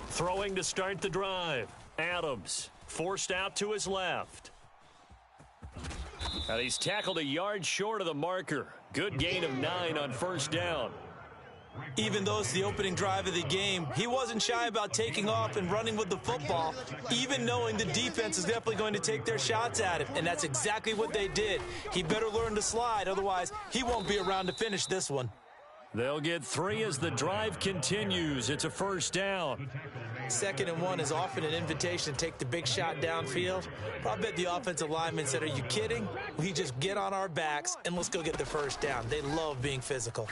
Throwing to start the drive. Adams forced out to his left. And he's tackled a yard short of the marker. Good gain of 9 on first down. Even though it's the opening drive of the game, he wasn't shy about taking off and running with the football, even knowing the defense is definitely going to take their shots at him, and that's exactly what they did. He better learn to slide, otherwise he won't be around to finish this one. They'll get 3 as the drive continues. It's a first down. 2nd and 1 is often an invitation to take the big shot downfield. But I bet the offensive lineman said, are you kidding? We just get on our backs and let's go get the first down. They love being physical.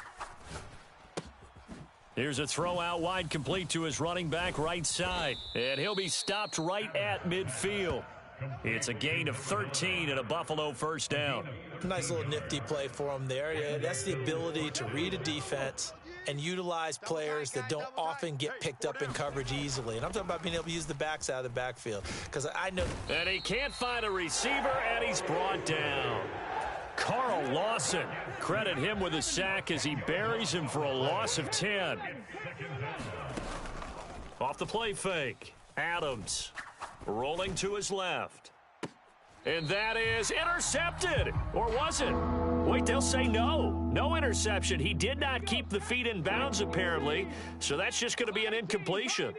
Here's a throw out wide, complete to his running back right side. And he'll be stopped right at midfield. It's a gain of 13 and a Buffalo first down. Nice little nifty play for him there. Yeah, that's the ability to read a defense and utilize players that don't often get picked up in coverage easily. And I'm talking about being able to use the backs out of the backfield. Because I know. And he can't find a receiver, and he's brought down. Carl Lawson, credit him with a sack as he buries him for a loss of 10. Off the play fake, Adams rolling to his left. And that is intercepted. Or was it? Wait, they'll say no. No interception. He did not keep the feet in bounds, apparently. So that's just going to be an incompletion.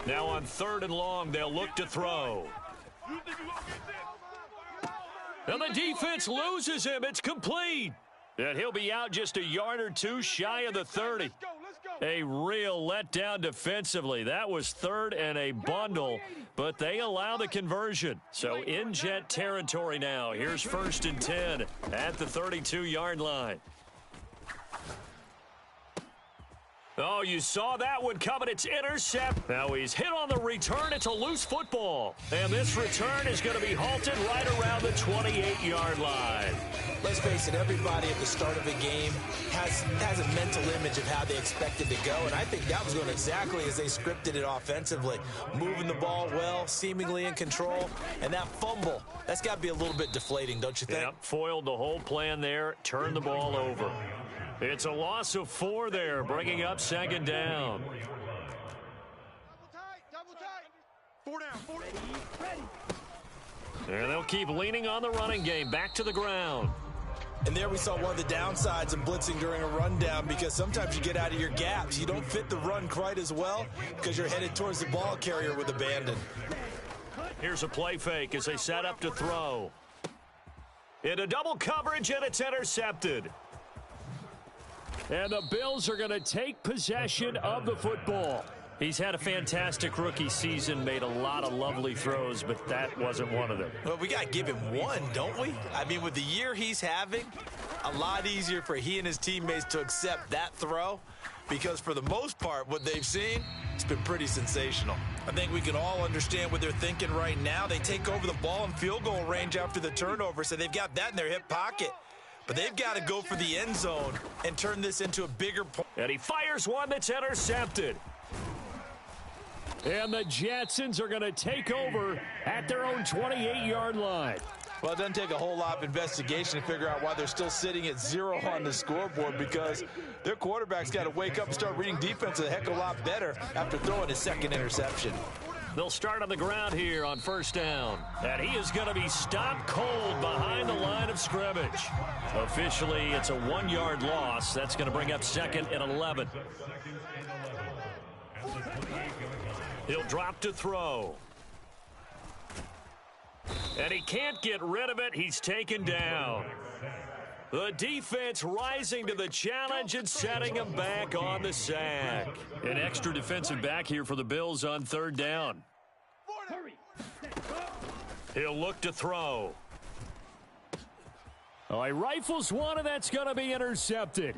Now on 3rd and long, they'll look to throw. And the defense loses him. It's complete. And he'll be out just a yard or two shy of the 30. A real letdown defensively. That was 3rd and a bundle, but they allow the conversion. So in Jet territory now. Here's 1st and 10 at the 32-yard line. Oh, you saw that one coming. It's intercept. Now he's hit on the return. It's a loose football. And this return is going to be halted right around the 28-yard line. Let's face it, everybody at the start of a game has a mental image of how they expect it to go, and I think that was going exactly as they scripted it offensively. Moving the ball well, seemingly in control, and that fumble, that's got to be a little bit deflating, don't you think? Yep, foiled the whole plan there, turned the ball over. It's a loss of 4 there, bringing up 2nd down. Double tight. 4 down, 4 down. And they'll keep leaning on the running game, back to the ground. And there we saw one of the downsides of blitzing during a rundown, because sometimes you get out of your gaps. You don't fit the run quite as well because you're headed towards the ball carrier with abandon. Here's a play fake as they set up to throw. Into double coverage, and it's intercepted. And the Bills are going to take possession of the football. He's had a fantastic rookie season, made a lot of lovely throws, but that wasn't one of them. Well, we got to give him one, don't we? I mean, with the year he's having, a lot easier for he and his teammates to accept that throw, because for the most part, what they've seen, it's been pretty sensational. I think we can all understand what they're thinking right now. They take over the ball in field goal range after the turnover, so they've got that in their hip pocket. But they've got to go for the end zone and turn this into a bigger point. And he fires one that's intercepted. And the Jetsons are going to take over at their own 28-yard line. Well, it doesn't take a whole lot of investigation to figure out why they're still sitting at 0 on the scoreboard, because their quarterback's got to wake up and start reading defense a heck of a lot better after throwing his 2nd interception. They'll start on the ground here on 1st down. And he is going to be stopped cold behind the line of scrimmage. Officially, it's a 1-yard loss. That's going to bring up 2nd and 11. He'll drop to throw. And he can't get rid of it. He's taken down. The defense rising to the challenge and setting him back on the sack. An extra defensive back here for the Bills on 3rd down. He'll look to throw. Oh, he rifles one, and that's going to be intercepted.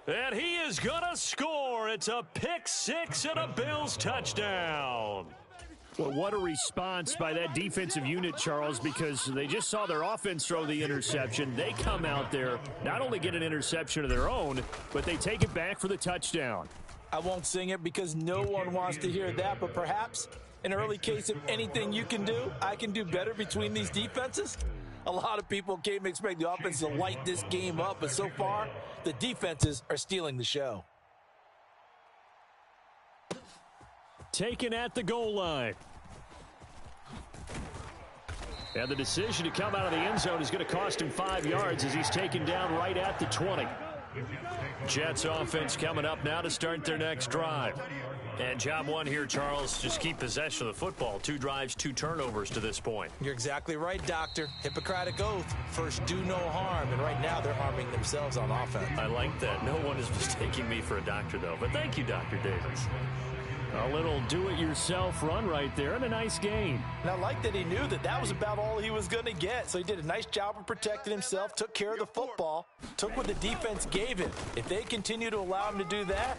And he is going to score. It's a pick 6 and a Bills touchdown. Well, what a response by that defensive unit, Charles, because they just saw their offense throw the interception. They come out there, not only get an interception of their own, but they take it back for the touchdown. I won't sing it because no one wants to hear that, but perhaps an early case of anything you can do, I can do better between these defenses. A lot of people came to expect the offense to light this game up, but so far, the defenses are stealing the show. Taken at the goal line. And the decision to come out of the end zone is going to cost him 5 yards as he's taken down right at the 20. Jets offense coming up now to start their next drive. And job one here, Charles, just keep possession of the football. 2 drives, 2 turnovers to this point. You're exactly right, Doctor. Hippocratic oath. First, do no harm. And right now, they're harming themselves on offense. I like that. No one is mistaking me for a doctor, though. But thank you, Dr. Davis. A little do-it-yourself run right there and a nice gain. And I like that he knew that that was about all he was going to get. So he did a nice job of protecting himself, took care of the football, took what the defense gave him. If they continue to allow him to do that,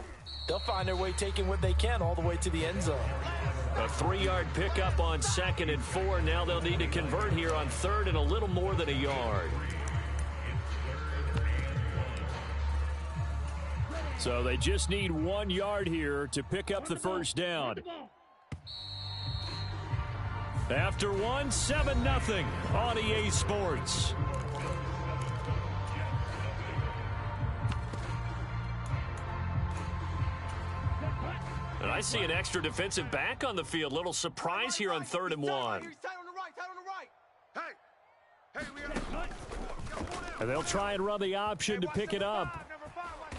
they'll find their way taking what they can all the way to the end zone. A 3-yard pickup on 2nd and 4. Now they'll need to convert here on 3rd and a little more than a yard. So they just need 1 yard here to pick up the first down. After 1, 7-0 on EA Sports. And I see an extra defensive back on the field. Little surprise here on 3rd and 1. And they'll try and run the option to pick it up.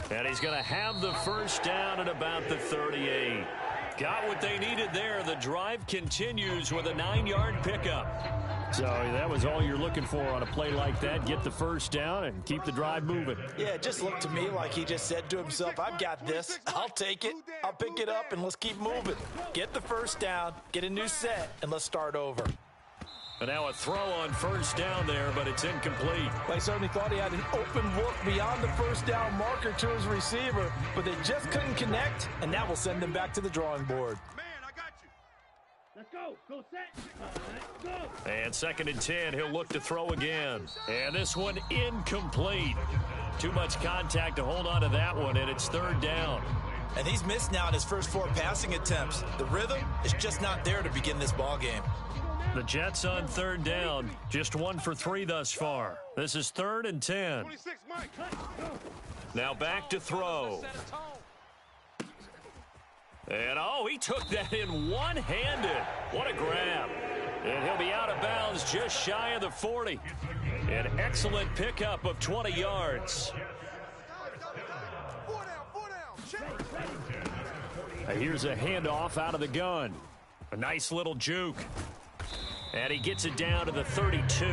And he's going to have the first down at about the 38. Got what they needed there. The drive continues with a 9-yard pickup. So that was all you're looking for on a play like that. Get the first down and keep the drive moving. Yeah, it just looked to me like he just said to himself, I've got this. I'll take it. I'll pick it up, and let's keep moving. Get the first down, get a new set, and let's start over. And now a throw on first down there, but it's incomplete. They certainly thought he had an open look beyond the first down marker to his receiver, but they just couldn't connect, and that will send them back to the drawing board. Man, I got you. Let's go. Go set. Let's go. And 2nd and 10, he'll look to throw again. And this one incomplete. Too much contact to hold on to that one, and it's 3rd down. And he's missed now in his first 4 passing attempts. The rhythm is just not there to begin this ball game. The Jets on 3rd down, just 1 for 3 thus far. This is 3rd and 10. 26, Mike. Now back to throw. And, he took that in one-handed. What a grab. And he'll be out of bounds just shy of the 40. An excellent pickup of 20 yards. 4 down. Here's a handoff out of the gun. A nice little juke. And he gets it down to the 32.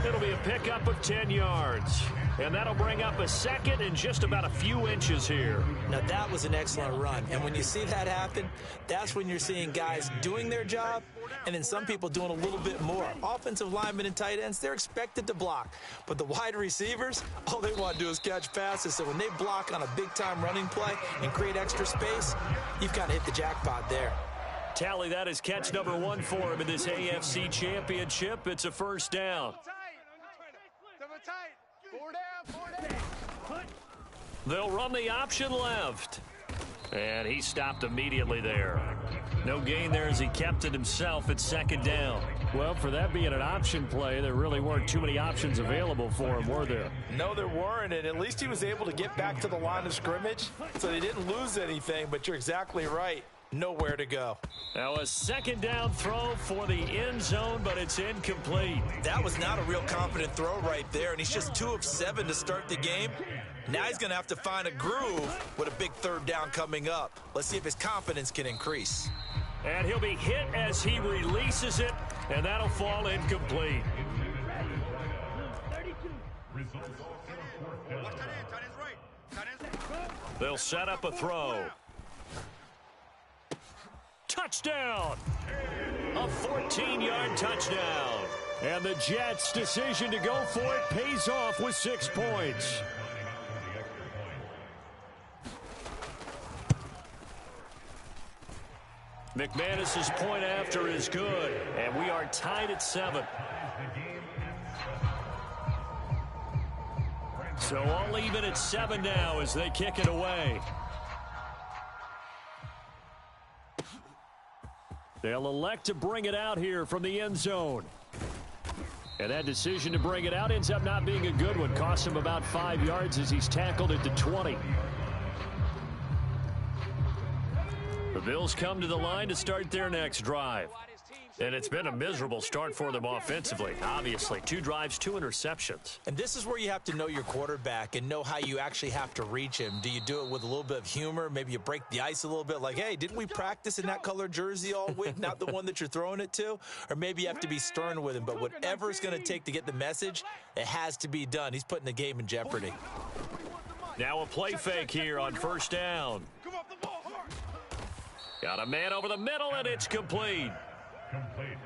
It'll be a pickup of 10 yards. And that'll bring up a 2nd and just about a few inches here. Now, that was an excellent run. And when you see that happen, that's when you're seeing guys doing their job and then some people doing a little bit more. Offensive linemen and tight ends, they're expected to block. But the wide receivers, all they want to do is catch passes. So when they block on a big-time running play and create extra space, you've kind of hit the jackpot there. Tally, that is catch number 1 for him in this AFC Championship. It's a first down. 4 down. They'll run the option left. And he stopped immediately there. No gain there as he kept it himself at 2nd down. Well, for that being an option play, there really weren't too many options available for him, were there? No, there weren't, and at least he was able to get back to the line of scrimmage, so they didn't lose anything, but you're exactly right. Nowhere to go. Now a 2nd down throw for the end zone, but it's incomplete. That was not a real confident throw right there, and he's just 2 of 7 to start the game. Now he's going to have to find a groove with a big 3rd down coming up. Let's see if his confidence can increase. And he'll be hit as he releases it, and that'll fall incomplete. They'll set up a throw. Touchdown! A 14-yard touchdown. And the Jets' decision to go for it pays off with 6 points. McManus's point after is good, and we are tied at 7. So all even at 7 now as they kick it away. They'll elect to bring it out here from the end zone. And that decision to bring it out ends up not being a good one. Costs him about 5 yards as he's tackled at the 20. The Bills come to the line to start their next drive. And it's been a miserable start for them offensively. Obviously, 2 drives, 2 interceptions. And this is where you have to know your quarterback and know how you actually have to reach him. Do you do it with a little bit of humor? Maybe you break the ice a little bit like, hey, didn't we practice in that colored jersey all week? Not the one that you're throwing it to? Or maybe you have to be stern with him. But whatever it's going to take to get the message, it has to be done. He's putting the game in jeopardy. Now a play fake here on first down. Got a man over the middle, and it's complete.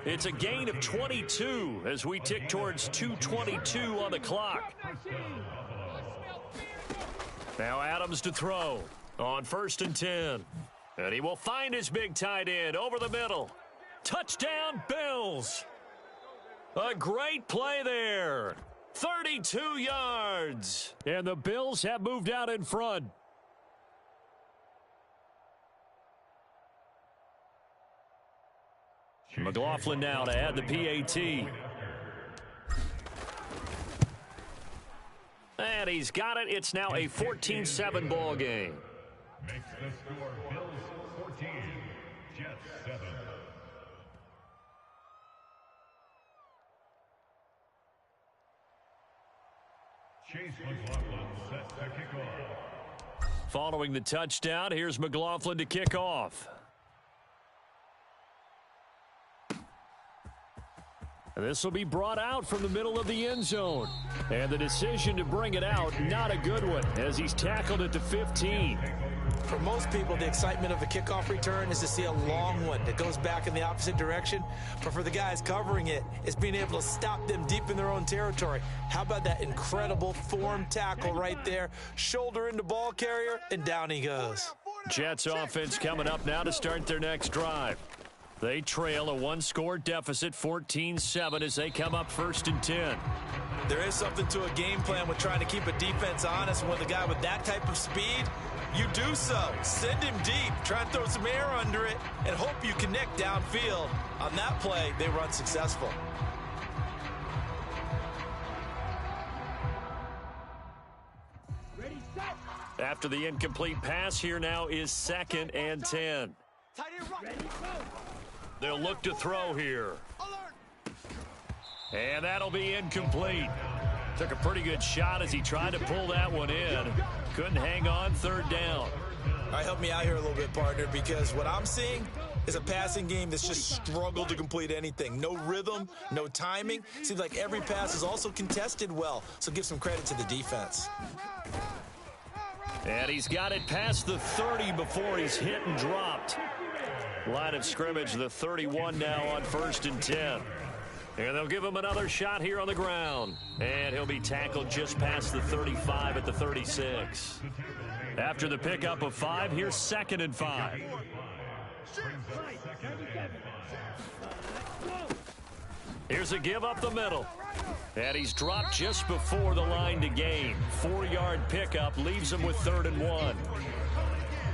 It's a gain of 22 as we tick towards 2:22 on the clock. Now Adams to throw on 1st and 10. And he will find his big tight end over the middle. Touchdown, Bills. A great play there. 32 yards. And the Bills have moved out in front. McLaughlin now to add the PAT. And he's got it. It's now a 14-7 ball game. Makes the score Bills 14, Jets 7. Chase McLaughlin sets the kickoff. Following the touchdown, here's McLaughlin to kick off. This will be brought out from the middle of the end zone. And the decision to bring it out, not a good one, as he's tackled at the 15. For most people, the excitement of a kickoff return is to see a long one that goes back in the opposite direction. But for the guys covering it, it's being able to stop them deep in their own territory. How about that incredible form tackle right there? Shoulder into ball carrier, and down he goes. Jets offense coming up now to start their next drive. They trail a 1-score deficit, 14-7, as they come up 1st and 10. There is something to a game plan with trying to keep a defense honest. And with a guy with that type of speed, you do so. Send him deep, try and throw some air under it, and hope you connect downfield. On that play, they run successful. Ready, set. After the incomplete pass, here now is 2nd and 10. Tight end right. Ready, go. They'll look to throw here. And that'll be incomplete. Took a pretty good shot as he tried to pull that one in. Couldn't hang on, 3rd down. All right, help me out here a little bit, partner, because what I'm seeing is a passing game that's just struggled to complete anything. No rhythm, no timing. Seems like every pass is also contested well, so give some credit to the defense. And he's got it past the 30 before he's hit and dropped. Line of scrimmage, the 31 now on 1st and 10. And they'll give him another shot here on the ground. And he'll be tackled just past the 35 at the 36. After the pickup of 5, here's 2nd and 5. Here's a give up the middle. And he's dropped just before the line to gain. 4-yard pickup leaves him with 3rd and 1.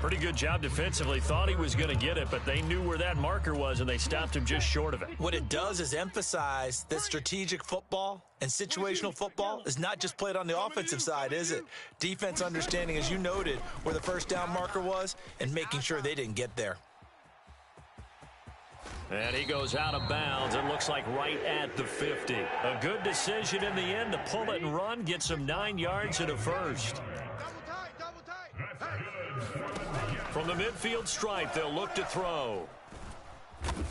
Pretty good job defensively. Thought he was going to get it, but they knew where that marker was, and they stopped him just short of it. What it does is emphasize that strategic football and situational football is not just played on the offensive side, is it? Defense understanding, as you noted, where the 1st down marker was and making sure they didn't get there. And he goes out of bounds. It looks like right at the 50. A good decision in the end to pull it and run. Gets him 9 yards and a first. Double tight. From the midfield stripe, they'll look to throw.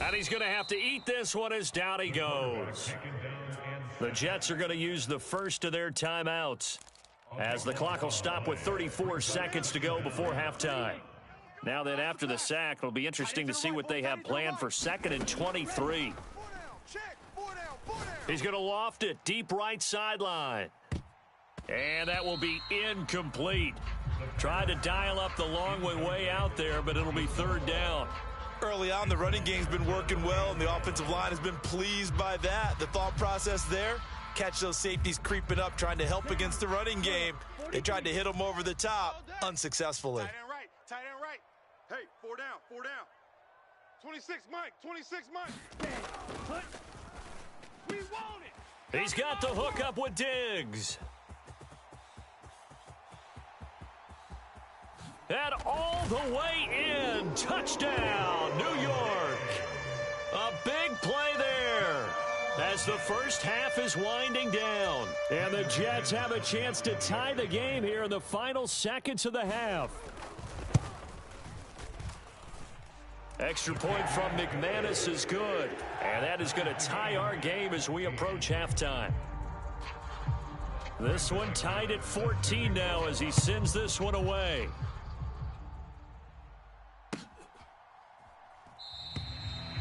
And he's going to have to eat this one as down he goes. The Jets are going to use the first of their timeouts as the clock will stop with 34 seconds to go before halftime. Now then, after the sack, it'll be interesting to see what they have planned for 2nd and 23. He's going to loft it deep right sideline. And that will be incomplete. Tried to dial up the long way out there, but it'll be 3rd down. Early on, the running game's been working well, and the offensive line has been pleased by that. The thought process there, catch those safeties creeping up, trying to help against the running game. They tried to hit them over the top, unsuccessfully. Tight end right. Hey, 4 down. 26, Mike. 26, Mike. We want it. He's got the hook up with Diggs. And all the way in. Touchdown, New York. A big play there as the first half is winding down. And the Jets have a chance to tie the game here in the final seconds of the half. Extra point from McManus is good. And that is going to tie our game as we approach halftime. This one tied at 14 now as he sends this one away.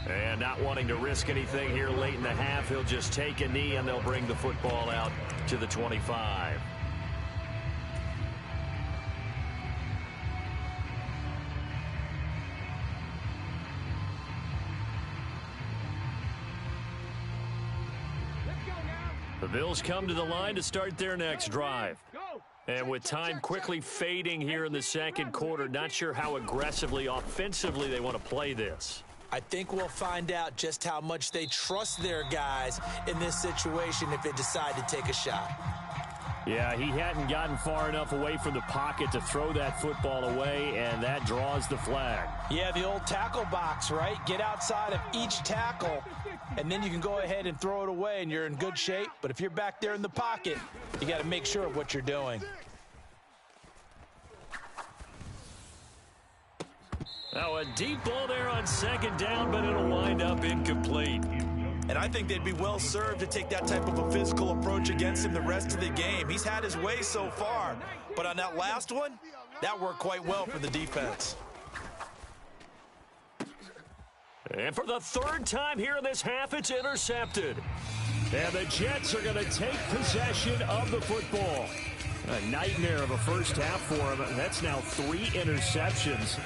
And not wanting to risk anything here late in the half, he'll just take a knee and they'll bring the football out to the 25. The Bills come to the line to start their next drive. And with time quickly fading here in the second quarter, not sure how aggressively, offensively they want to play this. I think we'll find out just how much they trust their guys in this situation if they decide to take a shot. Yeah, he hadn't gotten far enough away from the pocket to throw that football away, and that draws the flag. Yeah, the old tackle box, right? Get outside of each tackle, and then you can go ahead and throw it away, and you're in good shape. But if you're back there in the pocket, you got to make sure of what you're doing. Now a deep ball there on second down, but it'll wind up incomplete. And I think they'd be well served to take that type of a physical approach against him the rest of the game. He's had his way so far, but on that last one, that worked quite well for the defense. And for the third time here in this half, it's intercepted. And the Jets are going to take possession of the football. A nightmare of a first half for him. That's now 3 interceptions.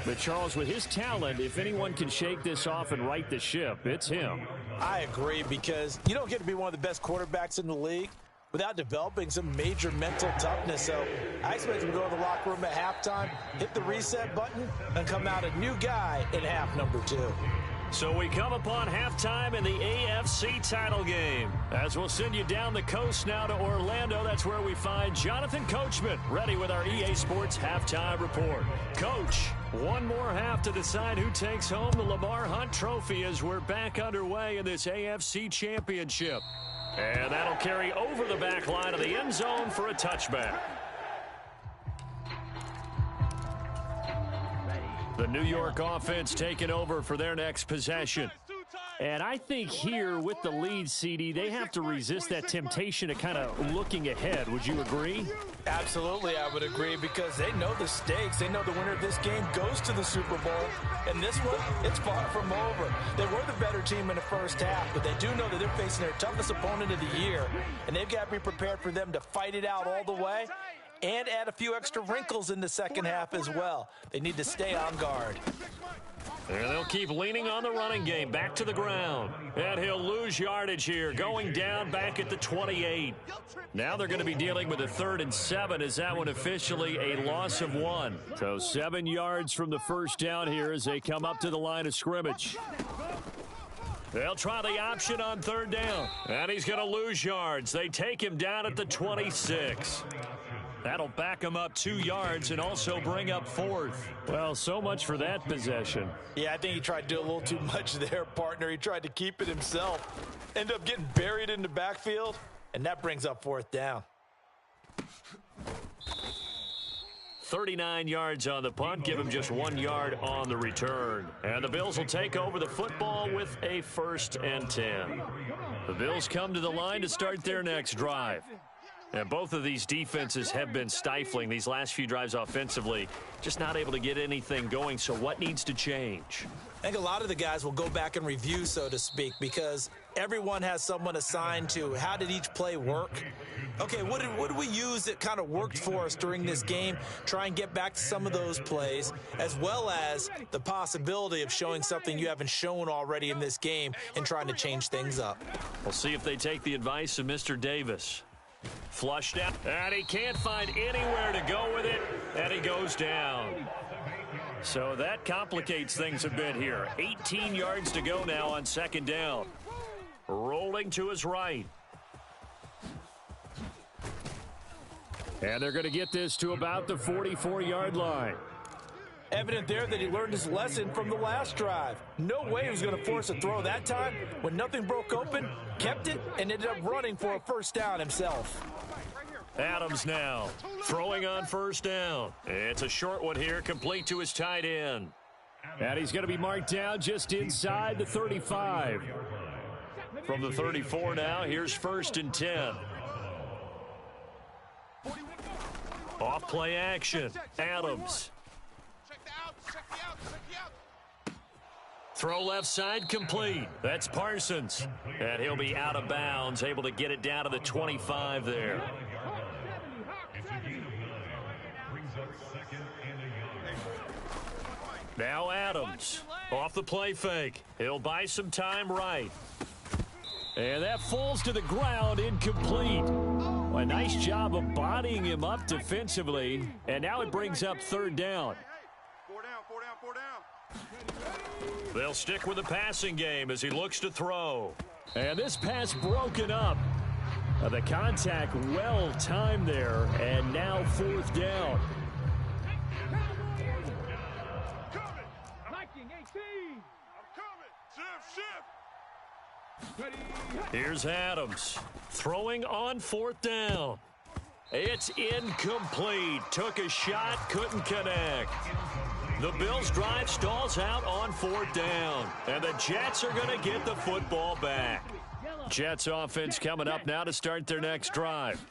But, Charles, with his talent, if anyone can shake this off and right the ship, it's him. I agree, because you don't get to be one of the best quarterbacks in the league without developing some major mental toughness. So I expect him to go to the locker room at halftime, hit the reset button, and come out a new guy in half number 2. So we come upon halftime in the AFC title game. As we'll send you down the coast now to Orlando, that's where we find Jonathan Coachman ready with our EA Sports halftime report. Coach, one more half to decide who takes home the Lamar Hunt Trophy as we're back underway in this AFC Championship. And that'll carry over the back line of the end zone for a touchback. The New York offense taking over for their next possession. And I think here with the lead, CD, they have to resist that temptation of kind of looking ahead. Would you agree? Absolutely, I would agree, because they know the stakes. They know the winner of this game goes to the Super Bowl. And this one, it's far from over. They were the better team in the first half, but they do know that they're facing their toughest opponent of the year. And they've got to be prepared for them to fight it out all the way and add a few extra wrinkles in the second half as well. They need to stay on guard. And they'll keep leaning on the running game, back to the ground. And he'll lose yardage here, going down back at the 28. Now they're going to be dealing with a 3rd and 7. Is that one officially a loss of 1? So 7 yards from the first down here as they come up to the line of scrimmage. They'll try the option on 3rd down. And he's going to lose yards. They take him down at the 26. That'll back him up 2 yards and also bring up 4th. Well, so much for that possession. Yeah, I think he tried to do a little too much there, partner. He tried to keep it himself. Ended up getting buried in the backfield, and that brings up 4th down. 39 yards on the punt, give him just 1 yard on the return. And the Bills will take over the football with a 1st and 10. The Bills come to the line to start their next drive. And both of these defenses have been stifling these last few drives offensively, just not able to get anything going. So what needs to change? I think a lot of the guys will go back and review, so to speak, because everyone has someone assigned to how did each play work. Okay, what did we use that kind of worked for us during this game? Try and get back to some of those plays, as well as the possibility of showing something you haven't shown already in this game and trying to change things up. We'll see if they take the advice of Mr. Davis. Flushed out, and he can't find anywhere to go with it, and he goes down. So that complicates things a bit here. 18 yards to go now on 2nd down. Rolling to his right. And they're going to get this to about the 44-yard line. Evident there that he learned his lesson from the last drive. No way he was going to force a throw that time. When nothing broke open, kept it, and ended up running for a first down himself. Adams now throwing on first down. It's a short one here, complete to his tight end. And he's going to be marked down just inside the 35. From the 34 now, here's 1st and 10. Off play action. Adams. Throw left side complete. That's Parsons. And he'll be out of bounds, able to get it down to the 25 there. Now Adams off the play fake. He'll buy some time right. And that falls to the ground, incomplete. A nice job of bodying him up defensively. And now it brings up 3rd down. 4 down, 4 down, 4 down. They'll stick with the passing game as he looks to throw. And this pass broken up. The contact well timed there. And now 4th down. Here's Adams throwing on 4th down. It's incomplete. Took a shot, couldn't connect. The Bills' drive stalls out on 4th down. And the Jets are going to get the football back. Jets offense coming up now to start their next drive.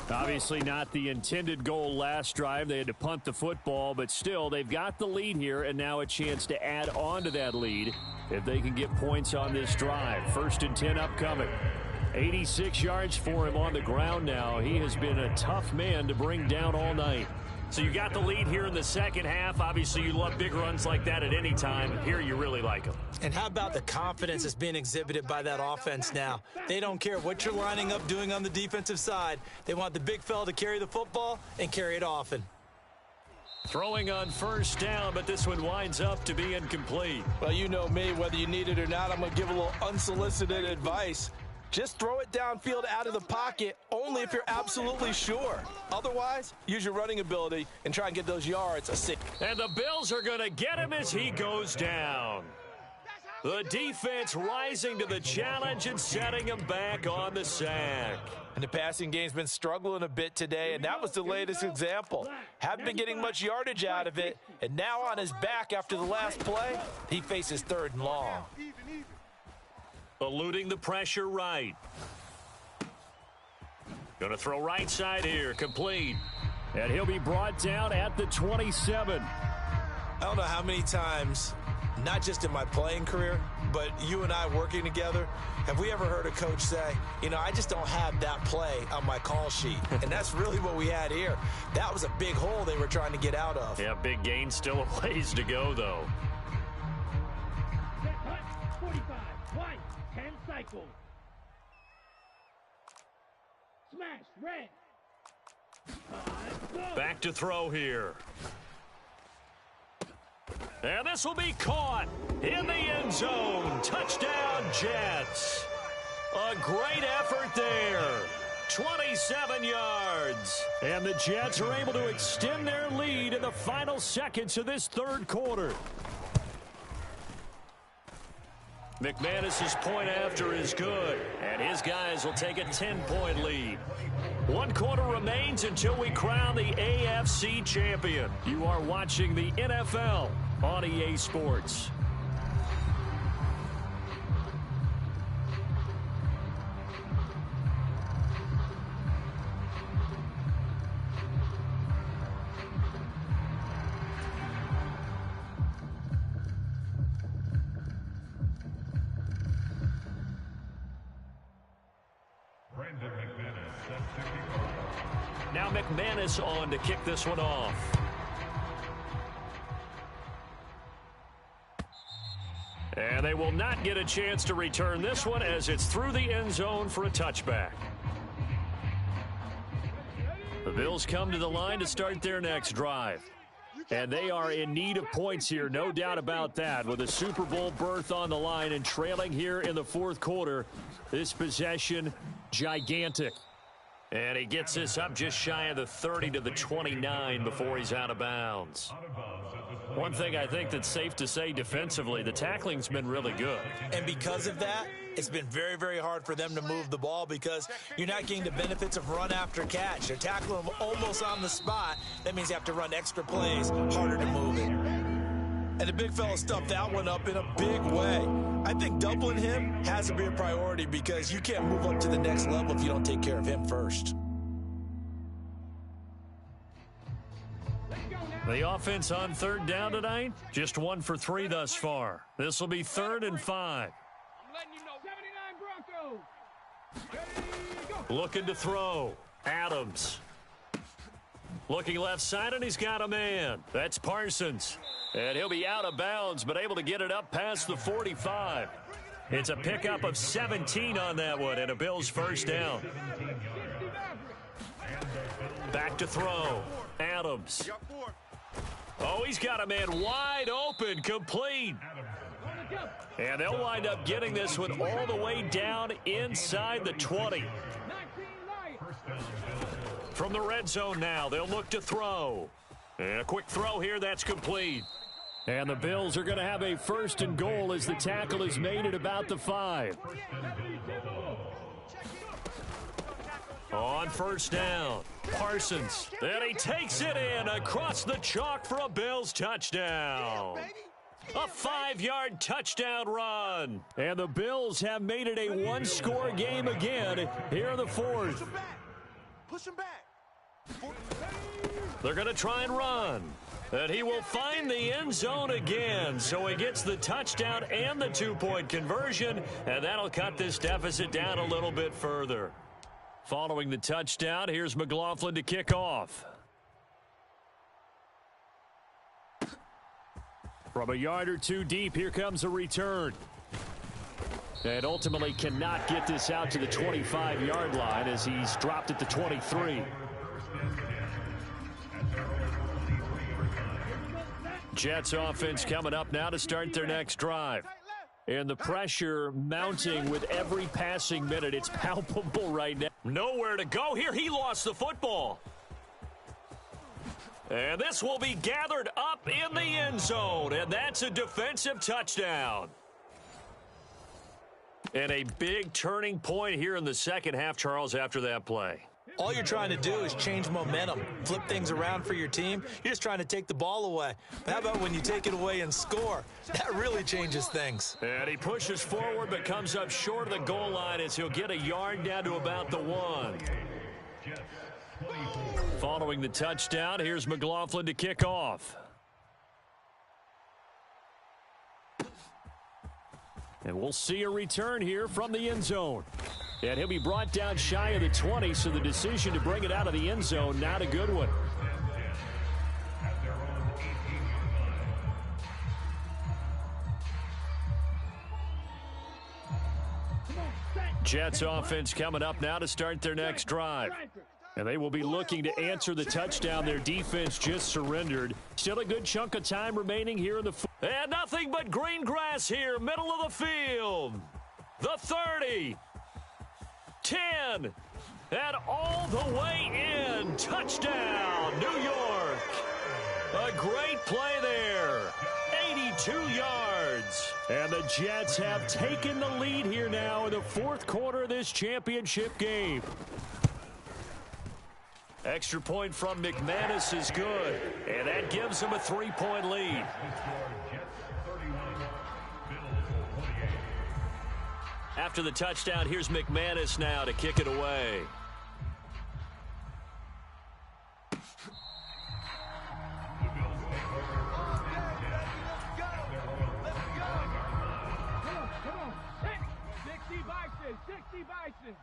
Obviously not the intended goal last drive. They had to punt the football, but still they've got the lead here and now a chance to add on to that lead if they can get points on this drive. 1st and 10 upcoming. 86 yards for him on the ground now. He has been a tough man to bring down all night. So you got the lead here in the second half. Obviously, you love big runs like that at any time. Here, you really like them. And how about the confidence that's being exhibited by that offense now? They don't care what you're lining up doing on the defensive side. They want the big fella to carry the football and carry it often. Throwing on 1st down, but this one winds up to be incomplete. Well, you know me, whether you need it or not, I'm going to give a little unsolicited advice. Just throw it downfield out of the pocket only if you're absolutely sure. Otherwise, use your running ability and try and get those yards. And the Bills are going to get him as he goes down. The defense rising to the challenge and setting him back on the sack. And the passing game's been struggling a bit today, and that was the latest example. Haven't been getting much yardage out of it, and now on his back after the last play, he faces 3rd and long. Eluding the pressure right. Going to throw right side here, complete. And he'll be brought down at the 27. I don't know how many times, not just in my playing career, but you and I working together, have we ever heard a coach say, you know, I just don't have that play on my call sheet. And that's really what we had here. That was a big hole they were trying to get out of. Yeah, big gain, still a ways to go, though. 45, white, 10 cycles. Smash, red. Back to throw here. And this will be caught in the end zone. Touchdown, Jets. A great effort there. 27 yards. And the Jets are able to extend their lead in the final seconds of this 3rd quarter. McManus's point after is good, and his guys will take a 10-point lead. 1 quarter remains until we crown the AFC champion. You are watching the NFL on EA Sports. Now McManus on to kick this one off. And they will not get a chance to return this one as it's through the end zone for a touchback. The Bills come to the line to start their next drive. And they are in need of points here, no doubt about that. With a Super Bowl berth on the line and trailing here in the 4th quarter, this possession gigantic. And he gets this up just shy of the 30 to the 29 before he's out of bounds. One thing I think that's safe to say defensively, the tackling's been really good. And because of that, it's been very, very hard for them to move the ball because you're not getting the benefits of run after catch. They're tackling them almost on the spot. That means you have to run extra plays, harder to move it. And the big fella stuffed that one up in a big way. I think doubling him has to be a priority because you can't move up to the next level if you don't take care of him first. The offense on third down tonight, just 1 for 3 thus far. This will be 3rd and 5. Looking to throw. Adams. Looking left side, and he's got a man. That's Parsons. And he'll be out of bounds, but able to get it up past the 45. It's a pickup of 17 on that one, and a Bills first down. Back to throw. Adams. Oh, he's got a man wide open, complete. And they'll wind up getting this one all the way down inside the 20. From the red zone now, they'll look to throw. And a quick throw here, that's complete. And the Bills are going to have a 1st and goal as the tackle is made at about the 5. On first down, Parsons. And he takes it in across the chalk for a Bills touchdown. A 5-yard touchdown run. And the Bills have made it a one-score game again here in the 4th. Push him back. They're going to try and run. And he will find the end zone again. So he gets the touchdown and the 2-point conversion. And that'll cut this deficit down a little bit further. Following the touchdown, here's McLaughlin to kick off. From a yard or two deep, here comes a return. And ultimately cannot get this out to the 25-yard line as he's dropped at the 23. Jets offense coming up now to start their next drive. And the pressure mounting with every passing minute. It's palpable right now. Nowhere to go here. He lost the football. And this will be gathered up in the end zone. And that's a defensive touchdown. And a big turning point here in the second half, Charles, after that play. All you're trying to do is change momentum, flip things around for your team. You're just trying to take the ball away. But how about when you take it away and score? That really changes things. And he pushes forward but comes up short of the goal line as he'll get a yard down to about the 1. Following the touchdown, here's McLaughlin to kick off. And we'll see a return here from the end zone. And he'll be brought down shy of the 20, so the decision to bring it out of the end zone, not a good one. Jets offense coming up now to start their next drive. And they will be looking to answer the touchdown their defense just surrendered. Still a good chunk of time remaining here in the... And nothing but green grass here, middle of the field. The 30. 10. And all the way in. Touchdown, New York. A great play there. 82 yards. And the Jets have taken the lead here now in the 4th quarter of this championship game. Extra point from McManus is good. And that gives him a 3-point lead. After the touchdown, here's McManus now to kick it away. Coming.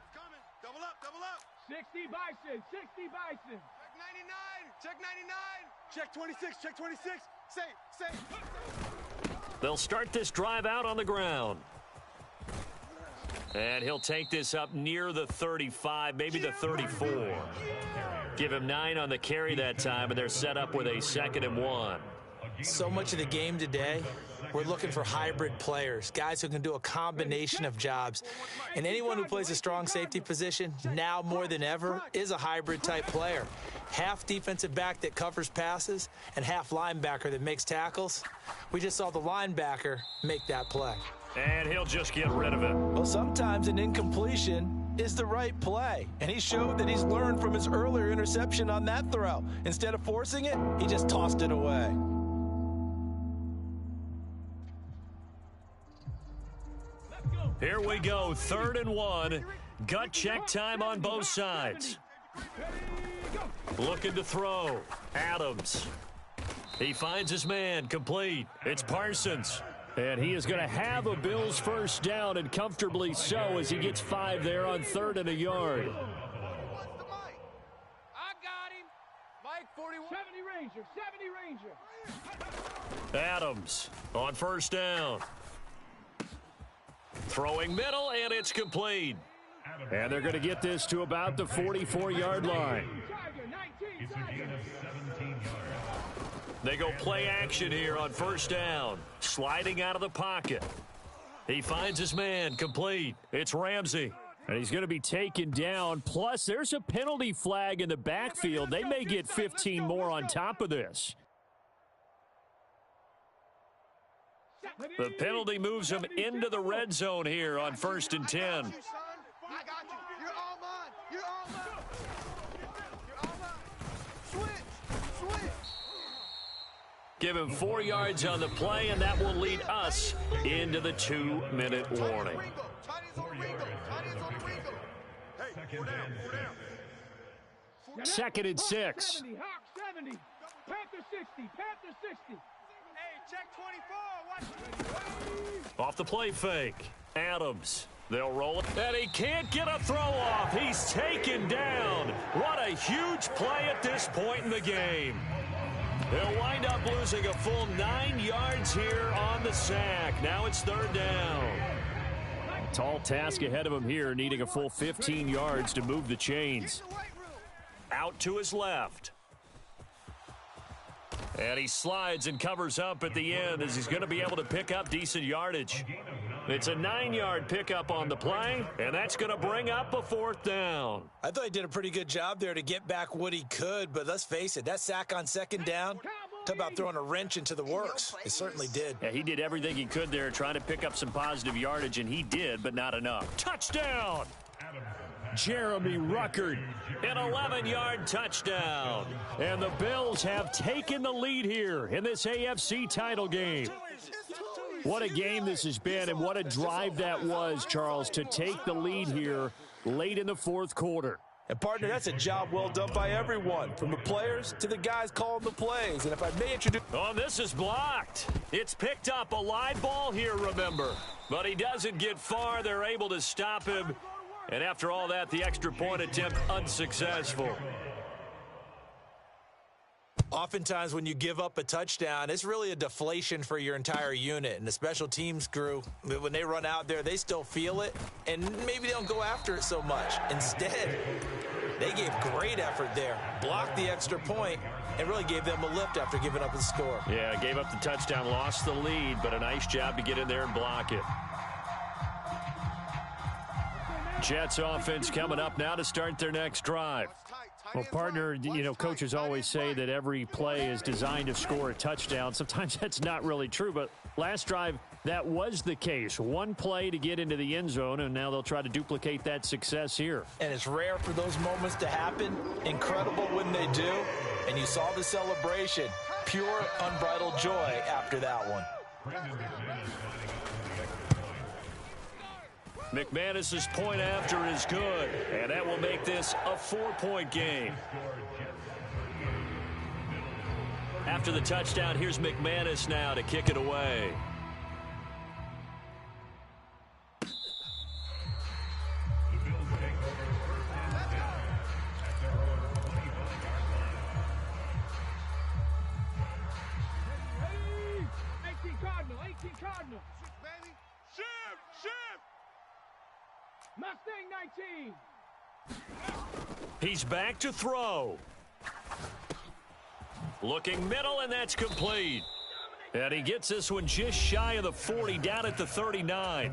Double up. 60 Bison. Check 99. Check 26. Check 26. Say. They'll start this drive out on the ground. And he'll take this up near the 35, maybe the 34. Give him 9 on the carry that time, and they're set up with a 2nd and 1. So much of the game today we're looking for hybrid players, guys who can do a combination of jobs. And anyone who plays a strong safety position, now more than ever, is a hybrid-type player. Half defensive back that covers passes and half linebacker that makes tackles. We just saw the linebacker make that play. And he'll just get rid of it. Well, sometimes an incompletion is the right play, and he showed that he's learned from his earlier interception on that throw. Instead of forcing it, he just tossed it away. Here we go, 3rd and 1. Gut check time on both sides. Looking to throw. Adams. He finds his man, complete. It's Parsons. And he is going to have a Bills first down, and comfortably so, as he gets 5 there on 3rd and a yard. I got him. Mike 41. 70 Ranger. Adams on first down. Throwing middle, and it's complete. And they're going to get this to about the 44-yard line. It's a gain of 17 yards. They go play action here on first down. Sliding out of the pocket. He finds his man, complete. It's Ramsey. And he's going to be taken down. Plus, there's a penalty flag in the backfield. They may get 15 more on top of this. The penalty moves him into the red zone here on 1st and 10. I got you. You're all mine. You're all mine. You're all mine. Switch. Give him 4 yards on the play, and that will lead us into the 2-minute warning. Hey, 4 down. 2nd and 6. 70, Hawk 70. Panther 60. Panther 60. Hey, check 24. Watch. Off the play fake. Adams. They'll roll it. And he can't get a throw off. He's taken down. What a huge play at this point in the game. They'll wind up losing a full 9 yards here on the sack. Now it's 3rd down. Tall task ahead of him here, needing a full 15 yards to move the chains. Out to his left. And he slides and covers up at the end as he's going to be able to pick up decent yardage. It's a 9-yard pickup on the play, and that's going to bring up a 4th down. I thought he did a pretty good job there to get back what he could, but let's face it, that sack on 2nd down, talk about throwing a wrench into the works. It certainly did. Yeah, he did everything he could there trying to pick up some positive yardage, and he did, but not enough. Touchdown! Jeremy Ruckert. An 11-yard touchdown. And the Bills have taken the lead here in this AFC title game. What a game this has been, and what a drive that was, Charles, to take the lead here late in the 4th quarter. And, partner, that's a job well done by everyone, from the players to the guys calling the plays. And if I may introduce... Oh, this is blocked. It's picked up. A live ball here, remember. But he doesn't get far. They're able to stop him. And after all that, the extra point attempt unsuccessful. Oftentimes when you give up a touchdown, it's really a deflation for your entire unit. And the special teams crew, when they run out there, they still feel it. And maybe they don't go after it so much. Instead, they gave great effort there. Blocked the extra point and really gave them a lift after giving up the score. Yeah, gave up the touchdown, lost the lead, but a nice job to get in there and block it. Jets offense coming up now to start their next drive. Well, partner, you know, coaches always say that every play is designed to score a touchdown. Sometimes that's not really true, but last drive, that was the case. One play to get into the end zone, and now they'll try to duplicate that success here. And it's rare for those moments to happen. Incredible when they do. And you saw the celebration. Pure, unbridled joy after that one. McManus's point after is good, and that will make this a 4-point game. After the touchdown, here's McManus now to kick it away. Cardinal. Baby. Shift. Mustang 19. He's back to throw. Looking middle, and that's complete. And he gets this one just shy of the 40, down at the 39.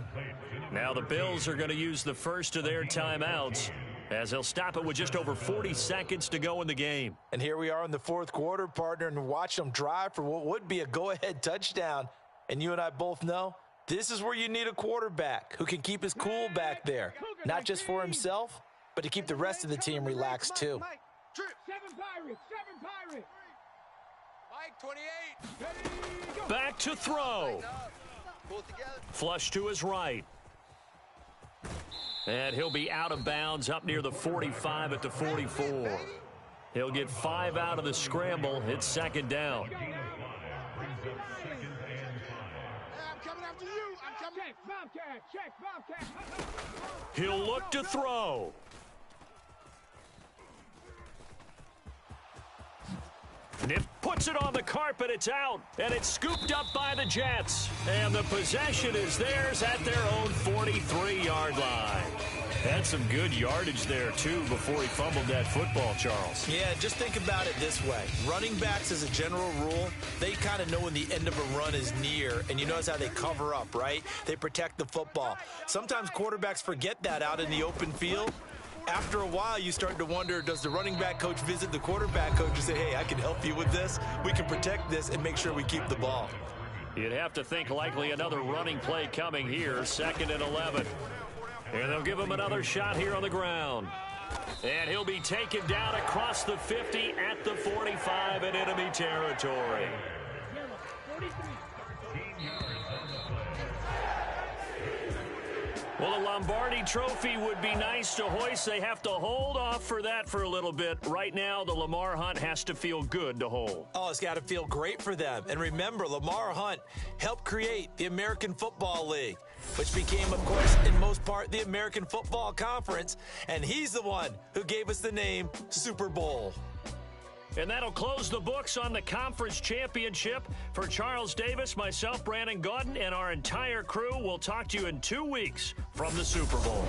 Now the Bills are going to use the first of their timeouts, as they'll stop it with just over 40 seconds to go in the game. And here we are in the fourth quarter, partner, and watch them drive for what would be a go-ahead touchdown. And you and I both know this is where you need a quarterback who can keep his cool back there, not just for himself, but to keep the rest of the team relaxed too. Seven Pirates. Mike, 28. Back to throw. Pull it together. Flush to his right. And he'll be out of bounds up near the 45 at the 44. He'll get 5 out of the scramble. It's second down. Hey, I'm coming after you. I'm coming. Check, Bobcat. He'll look to throw. Nip puts it on the carpet. It's out, and it's scooped up by the Jets. And the possession is theirs at their own 43-yard line. Had some good yardage there, too, before he fumbled that football, Charles. Yeah, just think about it this way. Running backs, as a general rule, they kind of know when the end of a run is near, and you notice how they cover up, right? They protect the football. Sometimes quarterbacks forget that out in the open field. After a while, you start to wonder, does the running back coach visit the quarterback coach and say, hey, I can help you with this. We can protect this and make sure we keep the ball. You'd have to think likely another running play coming here, 2nd and 11. And they'll give him another shot here on the ground. And he'll be taken down across the 50 at the 45 in enemy territory. Well, the Lombardi Trophy would be nice to hoist. They have to hold off for that for a little bit. Right now, the Lamar Hunt has to feel good to hold. Oh, it's got to feel great for them. And remember, Lamar Hunt helped create the American Football League, which became, of course, in most part, the American Football Conference. And he's the one who gave us the name Super Bowl. And that'll close the books on the conference championship. For Charles Davis, myself, Brandon Gaudin, and our entire crew, we'll talk to you in 2 weeks from the Super Bowl.